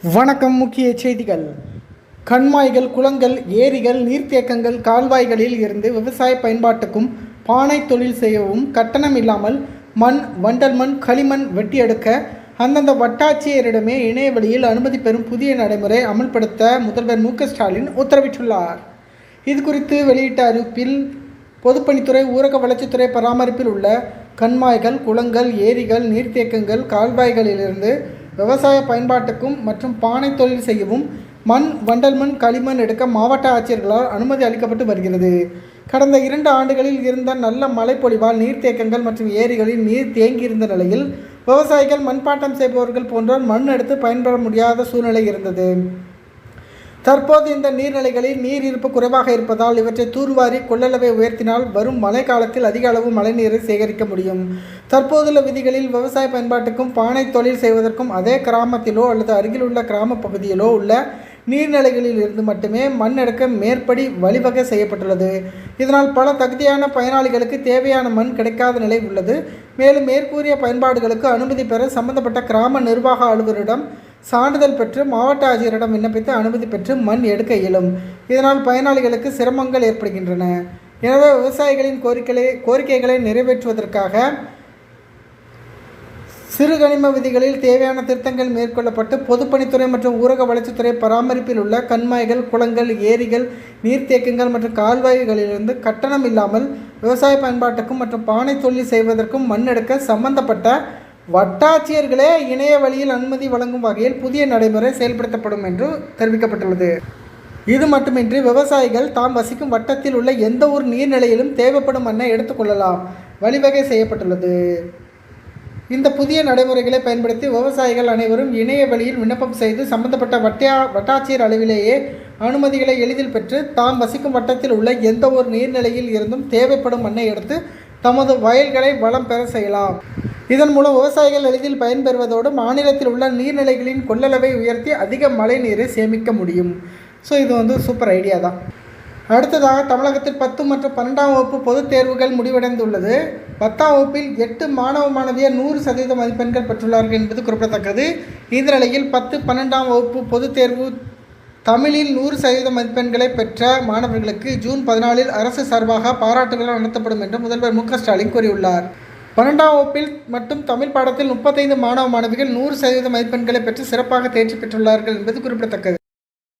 வணக்கம். முக்கிய செய்திகள். கண்மாய்கள், குளங்கள், ஏரிகள், நீர்த்தேக்கங்கள், கால்வாய்களில் இருந்து விவசாய பயன்பாட்டுக்கும் பானை தொழில் செய்யவும் கட்டணம் இல்லாமல் மண், வண்டல் மண், களிமண் வெட்டி எடுக்க அந்தந்த வட்டாட்சியரிடமே இணைய வழியில் அனுமதி பெறும் புதிய நடைமுறை அமல்படுத்த முதல்வர் மு.க.ஸ்டாலின் உத்தரவிட்டுள்ளார். இதுகுறித்து வெளியிட்ட அறிவிப்பில், பொதுப்பணித்துறை, ஊரக வளர்ச்சித்துறை பராமரிப்பில் உள்ள கண்மாய்கள், குளங்கள், ஏரிகள், நீர்த்தேக்கங்கள், கால்வாய்களிலிருந்து விவசாய பயன்பாட்டுக்கும் மற்றும் பானை தொழில் செய்யவும் மண், வண்டல் மண், களிமண் எடுக்க மாவட்ட ஆட்சியர்களால் அனுமதி அளிக்கப்பட்டு வருகிறது. கடந்த 2 ஆண்டுகளில் இருந்த நல்ல மழைப்பொழிவால் நீர்த்தேக்கங்கள் மற்றும் ஏரிகளில் நீர் தேங்கியிருந்த நிலையில் விவசாயிகள், மண்பாட்டம் செய்பவர்கள் போன்றோர் மண் எடுத்து பயன்பெற முடியாத சூழ்நிலை இருந்தது. தற்போது இந்த நீர்நிலைகளில் நீர் இருப்பு குறைவாக இருப்பதால் இவற்றை தூர்வாரி கொள்ளளவை உயர்த்தினால் வரும் மழை காலத்தில் அதிக அளவு மழைநீரை சேகரிக்க முடியும். தற்போதுள்ள விதிகளில் விவசாய பயன்பாட்டுக்கும் பானை தொழில் செய்வதற்கும் அதே கிராமத்திலோ அல்லது அருகிலுள்ள கிராம பகுதியிலோ உள்ள நீர்நிலைகளில் இருந்து மட்டுமே மண் எடுக்க மேற்படி வழிவகை செய்யப்பட்டுள்ளது. இதனால் பல தகுதியான பயனாளிகளுக்கு தேவையான மண் கிடைக்காத நிலை உள்ளது. மேலும் மேற்கூறிய பயன்பாடுகளுக்கு அனுமதி பெற சம்பந்தப்பட்ட கிராம நிர்வாக அலுவலரிடம் சான்றிதழ் பெற்று மாவட்ட ஆட்சியரிடம் விண்ணப்பித்து அனுமதி பெற்று மண் எடுக்க இயலும். இதனால் பயனாளிகளுக்கு சிரமங்கள் ஏற்படுகின்றன. எனவே விவசாயிகளின் கோரிக்கைகளை நிறைவேற்றுவதற்காக சிறுகனிம விதிகளில் தேவையான திருத்தங்கள் மேற்கொள்ளப்பட்டு பொதுப்பணித்துறை மற்றும் ஊரக வளர்ச்சித்துறை பராமரிப்பில் உள்ள கண்மாய்கள், குளங்கள், ஏரிகள், நீர்த்தேக்கங்கள் மற்றும் கால்வாய்களிலிருந்து கட்டணம் இல்லாமல் விவசாய பயன்பாட்டுக்கும் மற்றும் பானை தொழில் செய்வதற்கும் மண் எடுக்க சம்பந்தப்பட்ட வட்டாட்சியர்களே இணைய வழியில் அனுமதி வழங்கும் வகையில் புதிய நடைமுறை செயல்படுத்தப்படும் என்று தெரிவிக்கப்பட்டுள்ளது. இது மட்டுமின்றி விவசாயிகள் தாம் வசிக்கும் வட்டத்தில் உள்ள எந்த ஒரு நீர்நிலையிலும் தேவைப்படும் மண்ணை எடுத்துக்கொள்ளலாம் வழிவகை செய்யப்பட்டுள்ளது. இந்த புதிய நடைமுறைகளை பயன்படுத்தி விவசாயிகள் அனைவரும் இணைய வழியில் விண்ணப்பம் செய்து சம்பந்தப்பட்ட வட்டாட்சியர் அளவிலேயே அனுமதிகளை எளிதில் பெற்று தாம் வசிக்கும் வட்டத்தில் உள்ள எந்த ஒரு நீர்நிலையில் இருந்தும் தேவைப்படும் மண்ணை எடுத்து தமது வயல்களை வளம் பெற செய்யலாம். இதன் மூலம் விவசாயிகள் எளிதில் பயன்பெறுவதோடு மாநிலத்தில் உள்ள நீர்நிலைகளின் கொள்ளளவை உயர்த்தி அதிக மழை நீரை சேமிக்க முடியும். ஸோ இது சூப்பர் ஐடியா தான். அடுத்ததாக, தமிழகத்தில் 10 மற்றும் 12ஆம் வகுப்பு பொதுத் தேர்வுகள் முடிவடைந்துள்ளது. 10ஆம் வகுப்பில் 8 மாணவ மாணவியர் 100% மதிப்பெண்கள் பெற்றுள்ளார்கள் என்பது குறிப்பிடத்தக்கது. இந்த நிலையில் 10, 12ஆம் வகுப்பு பொதுத் தேர்வு தமிழில் 100% மதிப்பெண்களை பெற்ற மாணவர்களுக்கு ஜூன் 14 அரசு சார்பாக பாராட்டு விழா நடத்தப்படும் என்று முதல்வர் மு.க.ஸ்டாலின் கூறியுள்ளார். 12ஆம் வகுப்பில் மட்டும் தமிழ் பாடத்தில் 35 மாணவ மாணவிகள் 100% மதிப்பெண்களை பெற்று சிறப்பாக தேர்ச்சி பெற்றுள்ளார்கள் என்பது குறிப்பிடத்தக்கது.